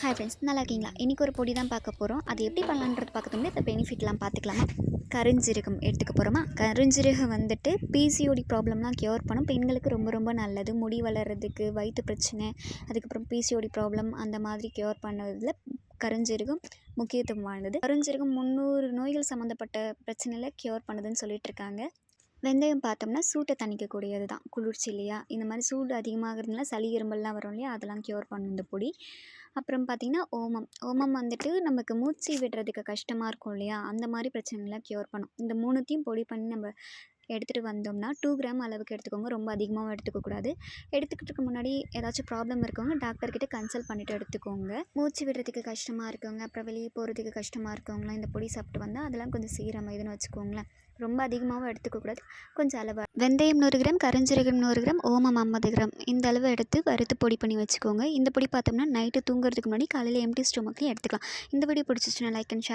Hi friends, நல்லா இருக்கீங்களா? இன்றைக்கி ஒரு பொடி தான் பார்க்க போகிறோம். அது எப்படி பண்ணலான்றது பார்க்கறதுக்கு முன்னாடி இந்த பெனிஃபிட்லாம் பார்த்துக்கலாமா? கருஞ்சீரகம் எடுத்துக்க போகிறோமா? கருஞ்சீரகம் வந்துட்டு பிசிஓடி ப்ராப்ளம்லாம் க்யூர் பண்ணும். பெண்களுக்கு ரொம்ப ரொம்ப நல்லது. முடி வளர்கிறதுக்கு, வயிற்று பிரச்சனை, அதுக்கப்புறம் பிசிஓடி ப்ராப்ளம் அந்த மாதிரி க்யூர் பண்ணதில் கருஞ்சீரகம் முக்கியத்துவம் வாய்ந்தது. கருஞ்சீரகம் 300 நோய்கள் சம்மந்தப்பட்ட பிரச்சனையில் க்யூர் பண்ணுதுன்னு சொல்லிட்டு இருக்காங்க. வெந்தயம் பார்த்தோம்னா சூட்டை தணிக்கக்கூடியது தான். குளிர்ச்சி இல்லையா? இந்த மாதிரி சூடு அதிகமாகிறதுனால சளி இரும்பல்லாம் வரும் இல்லையா? அதெல்லாம் க்யூர் பண்ணும் இந்த பொடி. அப்புறம் பார்த்திங்கன்னா ஓமம் வந்துட்டு நமக்கு மூச்சு விடுறதுக்கு கஷ்டமாக இருக்கும் இல்லையா? அந்த மாதிரி பிரச்சனைலாம் க்யூர் பண்ணும். இந்த 3த்தையும் பொடி பண்ணி நம்ம எடுத்துகிட்டு வந்தோம்னா 2 கிராம் அளவுக்கு எடுத்துக்கோங்க. ரொம்ப அதிகமாகவும் எடுத்துக்கக்கூடாது. எடுத்துக்கிட்டுக்கு முன்னாடி ஏதாச்சும் ப்ராப்ளம் இருக்கவங்க டாக்டர்கிட்ட கன்சல்ட் பண்ணிவிட்டு எடுத்துக்கோங்க. மூச்சு விடுறதுக்கு கஷ்டமாக இருக்கவங்க, அப்புறம் வெளியே போகிறதுக்கு கஷ்டமாக இருக்கவங்களாம் இந்த பொடி சாப்பிட்டு வந்தால் அதெல்லாம் கொஞ்சம் சீரமைதுன்னு வச்சுக்கோங்களேன். ரொம்ப அதிகமாகவும் எடுத்துக்கக்கூடாது, கொஞ்சம் அளவு. வெந்தயம் 100 கிராம், கருஞ்சீரகம் 100 கிராம், ஓமம் 50 கிராம் இந்த அளவு எடுத்து வறுத்து பொடி பண்ணி வச்சுக்கோங்க. இந்த பொடி பார்த்தோம்னா நைட்டு தூங்குறதுக்கு முன்னாடி காலையில் எம்டி ஸ்டொமக்லையும் எடுத்துக்கலாம். இந்த வீடியோ பிடிச்சிச்சுன்னா லைக் அண்ட் ஷேர்.